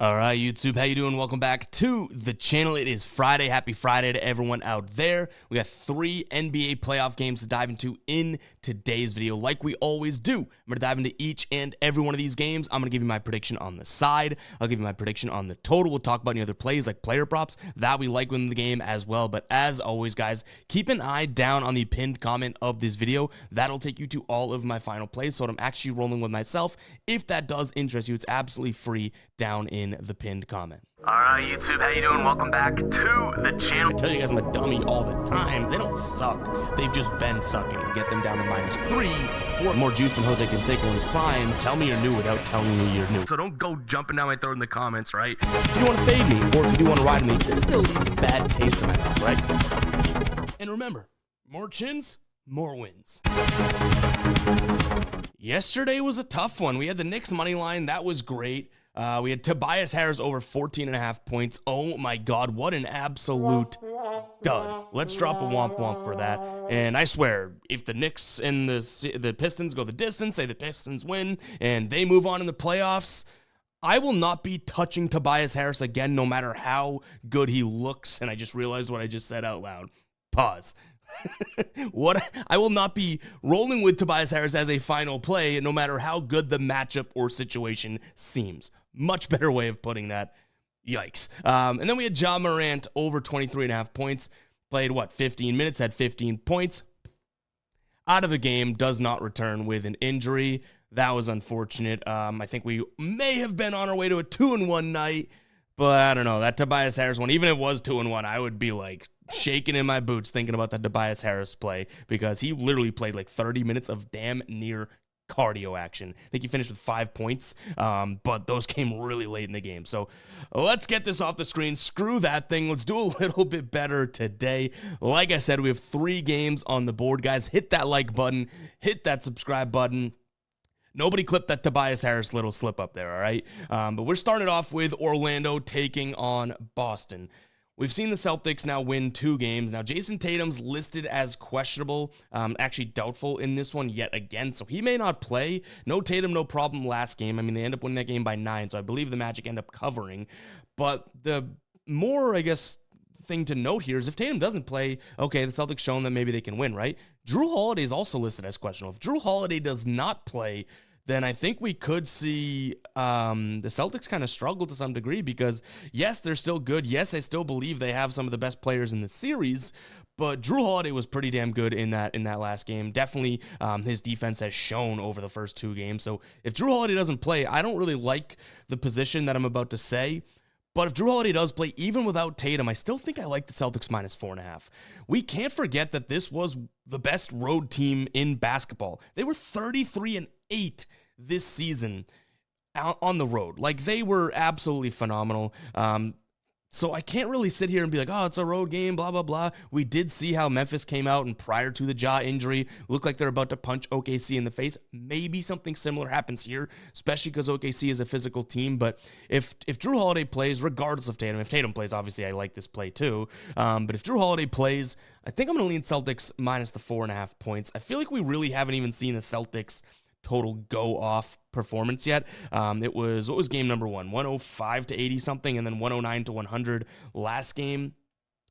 All right, YouTube, how you doing? Welcome back to the channel. It is Friday. Happy Friday to everyone out there. We got 3 NBA playoff games to dive into in today's video. Like we always do, I'm going to dive into each and every one of these games. I'm going to give you my prediction on the side. I'll give you my prediction on the total. We'll talk about any other plays like player props that we like within the game as well. But as always, guys, keep an eye down on the pinned comment of this video. That'll take you to all of my final plays. So what I'm actually rolling with myself. If that does interest you, it's absolutely free down in the pinned comment. All right, YouTube, how you doing? Welcome back to the channel. I tell you guys I'm a dummy all the time. They don't suck. They've just been sucking. Get them down to -3 for more juice than Jose Canseco in his prime. Tell me you're new without telling me you're new. So don't go jumping down my throat in the comments, right? If you want to fade me, or if you do want to ride me, this still leaves a bad taste in my mouth, right? And remember, more chins, more wins. Yesterday was a tough one. We had the Knicks money line. That was great. We had Tobias Harris over 14.5 points. Oh my God, what an absolute dud. Let's drop a womp womp for that. And I swear, if the Knicks and the Pistons go the distance, say the Pistons win, and they move on in the playoffs, I will not be touching Tobias Harris again, no matter how good he looks. And I just realized what I just said out loud. Pause. I will not be rolling with Tobias Harris as a final play, no matter how good the matchup or situation seems. Much better way of putting that. Yikes. And then we had Ja Morant over 23.5 points. Played, 15 minutes, had 15 points. Out of the game, does not return with an injury. That was unfortunate. I think we may have been on our way to a 2-1 night, but I don't know. That Tobias Harris one, even if it was 2-1, I would be like shaking in my boots thinking about that Tobias Harris play, because he literally played like 30 minutes of damn near cardio action. I think he finished with 5 points, but those came really late in the game. So let's get this off the screen. Screw that thing. Let's do a little bit better today. Like I said, we have 3 games on the board, guys. Hit that like button. Hit that subscribe button. Nobody clipped that Tobias Harris little slip up there, all right? But we're starting off with Orlando taking on Boston. We've seen the Celtics now win 2 games. Now, Jason Tatum's listed as questionable, actually doubtful in this one yet again, so he may not play. No Tatum, no problem last game. I mean, they end up winning that game by 9, so I believe the Magic end up covering. But the more, I guess, thing to note here is if Tatum doesn't play, okay, the Celtics shown that maybe they can win, right? Drew Holiday is also listed as questionable. If Drew Holiday does not play, then I think we could see the Celtics kind of struggle to some degree, because yes, they're still good. Yes, I still believe they have some of the best players in the series, but Drew Holiday was pretty damn good in that last game. Definitely his defense has shown over the first 2 games. So if Drew Holiday doesn't play, I don't really like the position that I'm about to say. But if Drew Holiday does play, even without Tatum, I still think I like the Celtics -4.5. We can't forget that this was the best road team in basketball. They were 33-8 this season on the road. Like, they were absolutely phenomenal. So I can't really sit here and be like, oh, it's a road game, blah, blah, blah. We did see how Memphis came out, and prior to the Ja injury, looked like they're about to punch OKC in the face. Maybe something similar happens here, especially because OKC is a physical team. But if Drew Holiday plays, regardless of Tatum, if Tatum plays, obviously I like this play too. But if Drew Holiday plays, I think I'm going to lean Celtics -4.5 points. I feel like we really haven't even seen the Celtics total go off performance yet. It was, what was game number 1? 105-80 something, and then 109-100 last game.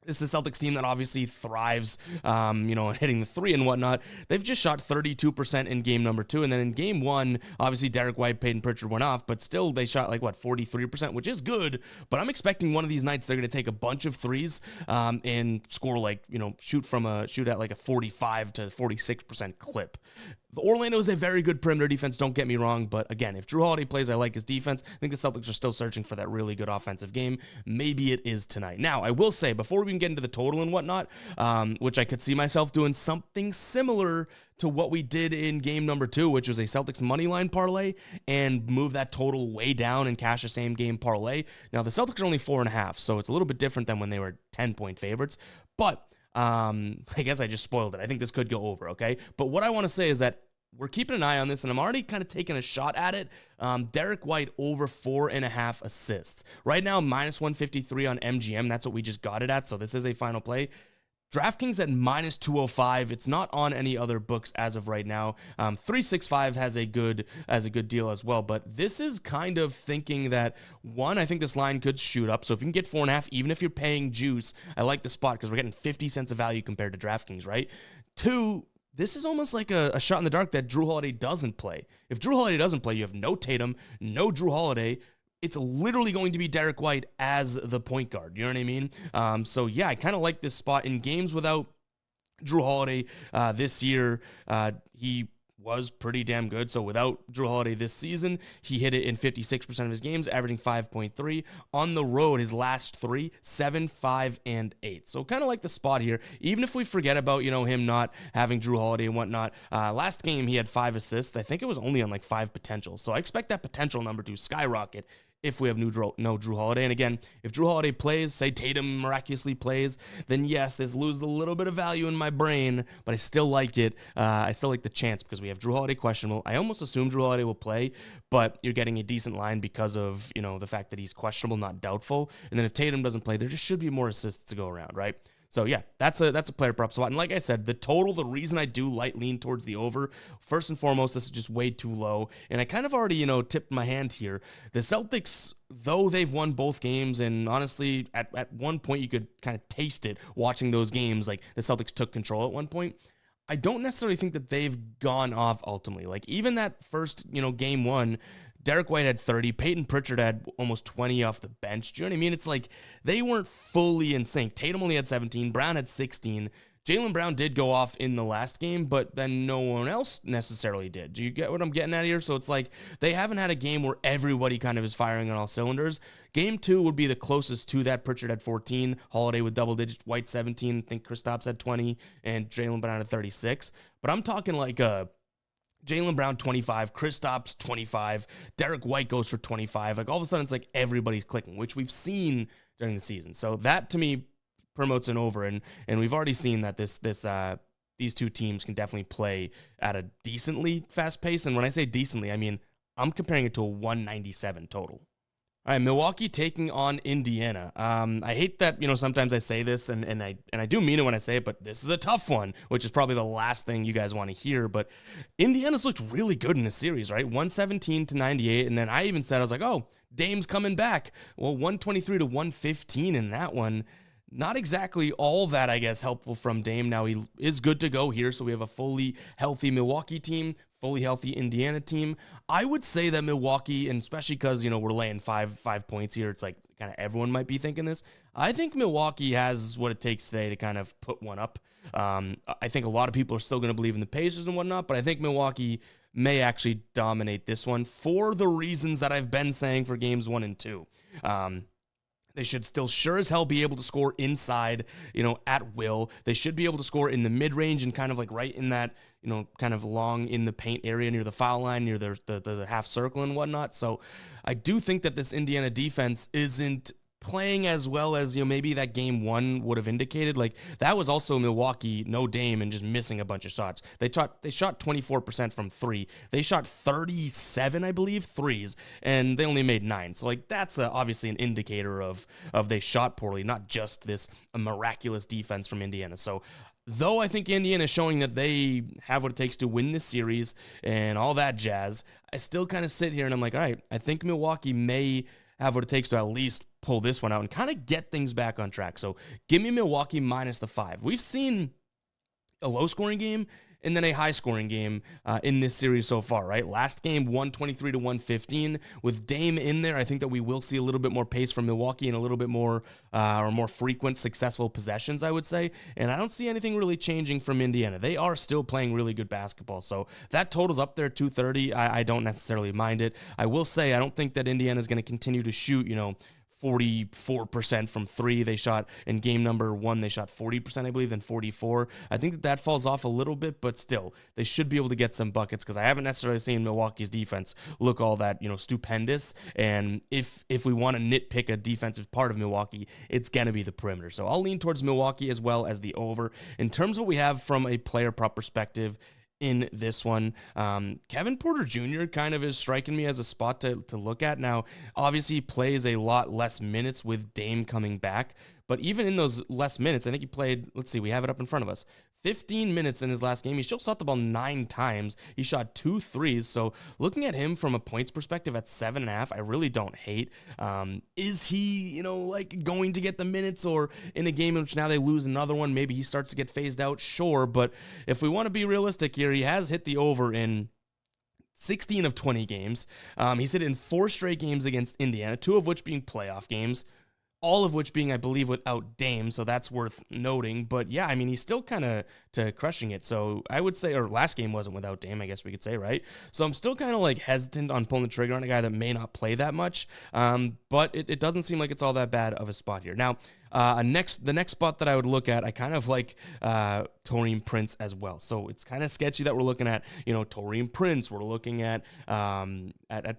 This is a Celtics team that obviously thrives, hitting the 3 and whatnot. They've just shot 32% in game number 2. And then in game 1, obviously Derek White, Peyton Pritchard went off, but still they shot 43%, which is good. But I'm expecting one of these nights they're going to take a bunch of threes and score shoot at like a 45 to 46% clip. Orlando is a very good perimeter defense, don't get me wrong, but again, if Drew Holiday plays, I like his defense. I think the Celtics are still searching for that really good offensive game. Maybe it is tonight. Now, I will say, before we can get into the total and whatnot, which I could see myself doing something similar to what we did in game number 2, which was a Celtics money line parlay, and move that total way down and cash a same game parlay. Now, the Celtics are only 4.5, so it's a little bit different than when they were 10-point favorites, but I guess I just spoiled it. I think this could go over, okay? But what I want to say is that we're keeping an eye on this, and I'm already kind of taking a shot at it. Derek White over 4.5 assists. Right now, -153 on MGM. That's what we just got it at, so this is a final play. DraftKings at minus 205. It's not on any other books as of right now. 365 has a good deal as well. But this is kind of thinking that, one, I think this line could shoot up. So if you can get 4.5, even if you're paying juice, I like the spot because we're getting 50 cents of value compared to DraftKings, right? Two, this is almost like a shot in the dark that Jrue Holiday doesn't play. If Jrue Holiday doesn't play, you have no Tatum, no Jrue Holiday. It's literally going to be Derek White as the point guard. You know what I mean? So yeah, I kind of like this spot in games without Jrue Holiday this year. He was pretty damn good. So without Jrue Holiday this season, he hit it in 56% of his games, averaging 5.3. On the road, his last 3, 7, 5, and 8. So kind of like the spot here. Even if we forget about, him not having Jrue Holiday and whatnot, last game he had 5 assists. I think it was only on like 5 potential. So I expect that potential number to skyrocket if we have no Jrue Holiday. And again, if Jrue Holiday plays, say Tatum miraculously plays, then yes, this loses a little bit of value in my brain, but I still like it. I still like the chance because we have Jrue Holiday questionable. I almost assume Jrue Holiday will play, but you're getting a decent line because of, the fact that he's questionable, not doubtful. And then if Tatum doesn't play, there just should be more assists to go around, right? So yeah, that's a player prop spot. And like I said, the total, the reason I do lean towards the over, first and foremost, this is just way too low. And I kind of already, tipped my hand here. The Celtics, though they've won both games, and honestly, at one point you could kind of taste it watching those games, like the Celtics took control at one point. I don't necessarily think that they've gone off ultimately. Like even that first, game one, Derek White had 30. Peyton Pritchard had almost 20 off the bench. Do you know what I mean? It's like they weren't fully in sync. Tatum only had 17. Brown had 16. Jaylen Brown did go off in the last game, but then no one else necessarily did. Do you get what I'm getting at here? So it's like they haven't had a game where everybody kind of is firing on all cylinders. Game 2 would be the closest to that. Pritchard had 14. Holiday with double digits. White 17. I think Kristaps had 20. And Jaylen Brown had 36. But I'm talking like Jaylen Brown 25, Kristaps 25, Derek White goes for 25. Like all of a sudden it's like everybody's clicking, which we've seen during the season. So that to me promotes an over, and we've already seen that these two teams can definitely play at a decently fast pace. And when I say decently, I mean I'm comparing it to a 197 total. All right, Milwaukee taking on Indiana. I hate that, sometimes I say this, and I do mean it when I say it, but this is a tough one, which is probably the last thing you guys want to hear. But Indiana's looked really good in this series, right? 117-98, and then I even said, I was like, oh, Dame's coming back. Well, 123-115 in that one. Not exactly all that, I guess, helpful from Dame. Now he is good to go here, so we have a fully healthy Milwaukee team, fully healthy Indiana team. I would say that Milwaukee, and especially because, we're laying five points here, it's like kind of everyone might be thinking this. I think Milwaukee has what it takes today to kind of put one up. I think a lot of people are still going to believe in the Pacers and whatnot, but I think Milwaukee may actually dominate this one for the reasons that I've been saying for games 1 and 2. They should still sure as hell be able to score inside, at will. They should be able to score in the mid-range and kind of like right in that, kind of long in the paint area near the foul line, near the half circle and whatnot. So I do think that this Indiana defense isn't playing as well as, maybe that game 1 would have indicated. Like that was also Milwaukee, no Dame, and just missing a bunch of shots. They shot 24% from 3. They shot 37, I believe, threes, and they only made 9. So like that's obviously an indicator of they shot poorly, not just this miraculous defense from Indiana. So though I think Indiana is showing that they have what it takes to win this series and all that jazz, I still kind of sit here and I'm like, all right, I think Milwaukee may have what it takes to at least pull this one out and kind of get things back on track. So give me Milwaukee minus the 5. We've seen a low-scoring game and then a high-scoring game in this series so far, right? Last game, 123-115. With Dame in there, I think that we will see a little bit more pace from Milwaukee and a little bit more or more frequent successful possessions, I would say. And I don't see anything really changing from Indiana. They are still playing really good basketball. So that total's up there, 230. I don't necessarily mind it. I will say I don't think that Indiana is going to continue to shoot, 44% from 3. They shot in game number 1, they shot 40%, I believe, then 44. I think that falls off a little bit, but still, they should be able to get some buckets because I haven't necessarily seen Milwaukee's defense look all that, stupendous. And if we want to nitpick a defensive part of Milwaukee, it's going to be the perimeter. So I'll lean towards Milwaukee as well as the over. In terms of what we have from a player prop perspective, in this one. Kevin Porter Jr. kind of is striking me as a spot to look at. Now, obviously, he plays a lot less minutes with Dame coming back, but even in those less minutes, I think he played, let's see, we have it up in front of us, 15 minutes in his last game. He still shot the ball 9 times. He shot 2 threes. So looking at him from a points perspective at 7.5, I really don't hate. Is he, like going to get the minutes, or in a game in which now they lose another one, maybe he starts to get phased out? Sure. But if we want to be realistic here, he has hit the over in 16 of 20 games. He's hit in 4 straight games against Indiana, 2 of which being playoff games, all of which being, I believe, without Dame, so that's worth noting. But yeah, I mean, he's still kind of crushing it. So I would say, or last game wasn't without Dame, I guess we could say, right? So I'm still kind of like hesitant on pulling the trigger on a guy that may not play that much, but it doesn't seem like it's all that bad of a spot here. Now, the next spot that I would look at, I kind of like Taurean Prince as well. So it's kind of sketchy that we're looking at, Taurean Prince. We're looking at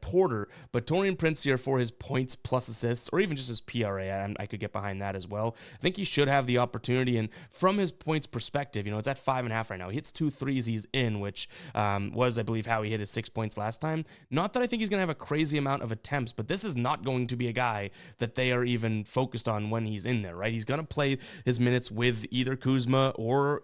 Porter, but Taurean Prince here for his points plus assists, or even just his PRA, I could get behind that as well. I think he should have the opportunity, and from his points perspective, it's at 5.5 right now. He hits 2 threes, he's in, which was, I believe, how he hit his 6 points last time. Not that I think he's going to have a crazy amount of attempts, but this is not going to be a guy that they are even focused on when he's in there, right? He's going to play his minutes with either Kuzma or,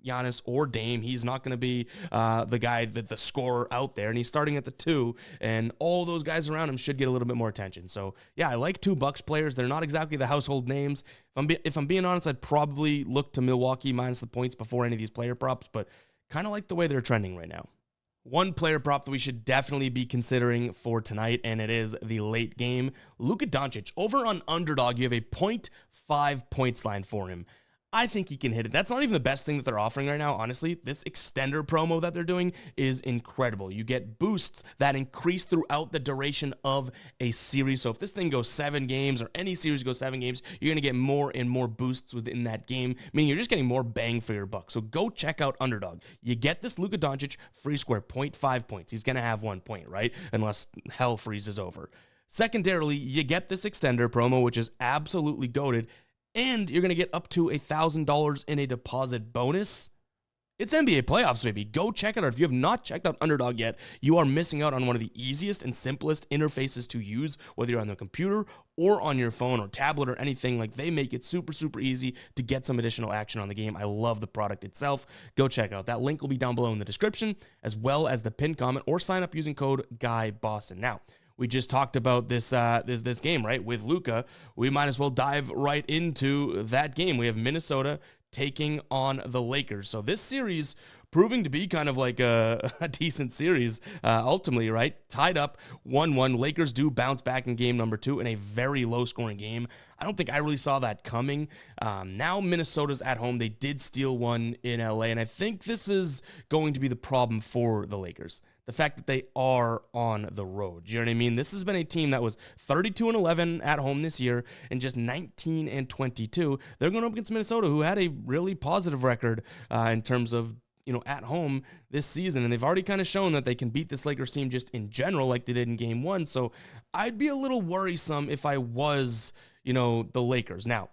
Giannis or Dame. He's not going to be the guy that the scorer out there, and he's starting at the 2, and all those guys around him should get a little bit more attention. So yeah, I like 2 Bucks players. They're not exactly the household names. If I'm being honest, I'd probably look to Milwaukee minus the points before any of these player props, but kind of like the way they're trending right now. One player prop that we should definitely be considering for tonight, and it is the late game. Luka Doncic, over on Underdog, you have a 0.5 points line for him. I think he can hit it. That's not even the best thing that they're offering right now, honestly. This extender promo that they're doing is incredible. You get boosts that increase throughout the duration of a series. So if this thing goes 7 games, or any series goes 7 games, you're going to get more and more boosts within that game, meaning you're just getting more bang for your buck. So go check out Underdog. You get this Luka Doncic free square, 0.5 points. He's going to have 1 point, right? Unless hell freezes over. Secondarily, you get this extender promo, which is absolutely goated, and you're going to get up to $1,000 in a deposit bonus. It's NBA playoffs, baby. Go check it out. If you have not checked out Underdog yet, you are missing out on one of the easiest and simplest interfaces to use, whether you're on the computer or on your phone or tablet or anything. Like, they make it super, super easy to get some additional action on the game. I love the product itself. Go check it out. That link will be down below in the description, as well as the pinned comment, or sign up using code GUYBOSTON. Now, we just talked about this game, right, with Luka. We might as well dive right into that game. We have Minnesota taking on the Lakers. So this series proving to be kind of like a decent series, ultimately, right? Tied up 1-1. Lakers do bounce back in game number 2 in a very low-scoring game. I don't think I really saw that coming. Now Minnesota's at home. They did steal one in LA, and I think this is going to be the problem for the Lakers. The fact that they are on the road. Do you know what I mean? This has been a team that was 32-11 at home this year and just 19-22. They're going up against Minnesota, who had a really positive record in terms of, at home this season. And they've already kind of shown that they can beat this Lakers team just in general like they did in game 1. So I'd be a little worrisome if I was, the Lakers. Now,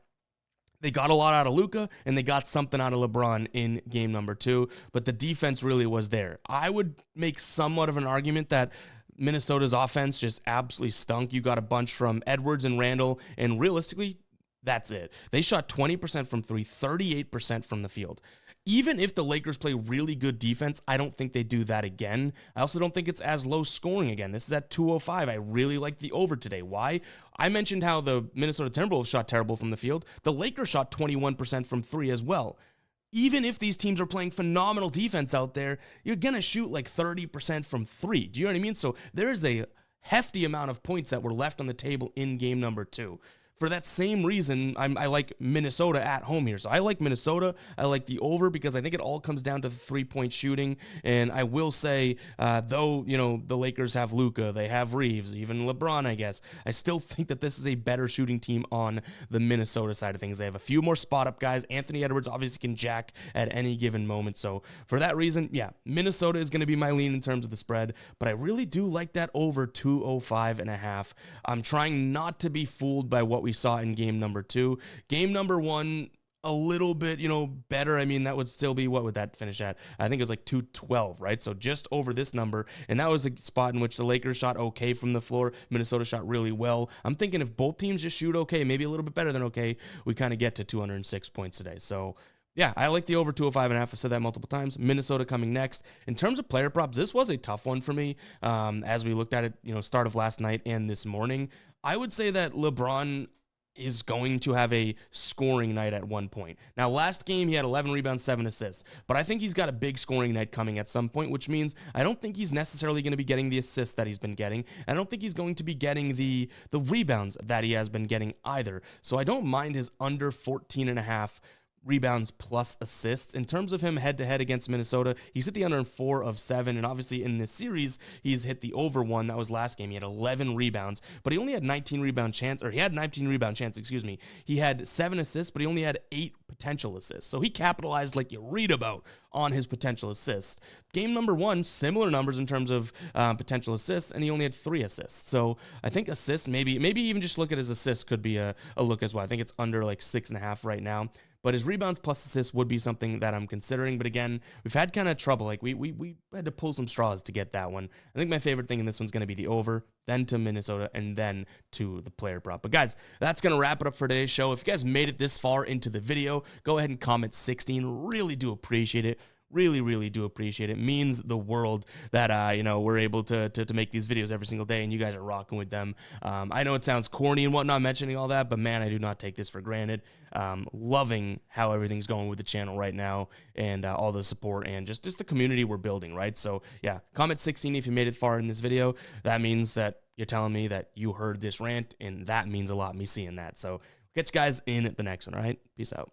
they got a lot out of Luka, and they got something out of LeBron in game number 2, but the defense really was there. I would make somewhat of an argument that Minnesota's offense just absolutely stunk. You got a bunch from Edwards and Randall, and realistically, that's it. They shot 20% from 3, 38% from the field. Even if the Lakers play really good defense, I don't think they do that again. I also don't think it's as low scoring again. This is at 205. I really like the over today. Why? I mentioned how the Minnesota Timberwolves shot terrible from the field. The Lakers shot 21% from 3 as well. Even if these teams are playing phenomenal defense out there, you're going to shoot like 30% from 3. Do you know what I mean? So there is a hefty amount of points that were left on the table in game number 2. For that same reason, I like Minnesota at home here. So I like Minnesota. I like the over because I think it all comes down to the 3-point shooting. And I will say, though, the Lakers have Luka, they have Reeves, even LeBron, I guess, I still think that this is a better shooting team on the Minnesota side of things. They have a few more spot-up guys. Anthony Edwards obviously can jack at any given moment. So for that reason, yeah, Minnesota is going to be my lean in terms of the spread. But I really do like that over 205.5. I'm trying not to be fooled by what we saw in game number 2. Game number 1, a little bit, better. I mean, that would still be, what would that finish at? I think it was like 212, right? So just over this number. And that was a spot in which the Lakers shot okay from the floor. Minnesota shot really well. I'm thinking if both teams just shoot okay, maybe a little bit better than okay, we kind of get to 206 points today. So yeah, I like the over 205.5. I've said that multiple times. Minnesota coming next. In terms of player props, this was a tough one for me. As we looked at it, start of last night and this morning, I would say that LeBron is going to have a scoring night at one point. Now, last game, he had 11 rebounds, 7 assists, but I think he's got a big scoring night coming at some point, which means I don't think he's necessarily going to be getting the assists that he's been getting. I don't think he's going to be getting the rebounds that he has been getting either. So I don't mind his under 14.5 rebounds plus assists. In terms of him head-to-head against Minnesota, he's hit the under in 4 of 7, and obviously in this series, he's hit the over 1. That was last game. He had 11 rebounds, but he only had 19 rebound chance, or he had 19 rebound chance, excuse me. He had 7 assists, but he only had 8 potential assists. So he capitalized, like you read about, on his potential assists. Game number 1, similar numbers in terms of potential assists, and he only had 3 assists. So I think assists, maybe even just look at his assists could be a look as well. I think it's under like 6.5 right now. But his rebounds plus assists would be something that I'm considering. But again, we've had kind of trouble. Like we had to pull some straws to get that one. I think my favorite thing in this one's going to be the over, then to Minnesota, and then to the player prop. But guys, that's going to wrap it up for today's show. If you guys made it this far into the video, go ahead and comment 16. Really do appreciate it. Really do appreciate it. Means the world that we're able to make these videos every single day, and you guys are rocking with them. I know it sounds corny and whatnot mentioning all that, but man, I do not take this for granted. Loving how everything's going with the channel right now, and all the support and just the community we're building, right? So yeah, comment 16 if you made it far in this video. That means that you're telling me that you heard this rant, and that means a lot, me seeing that. So catch you guys in the next one, all right? Peace out.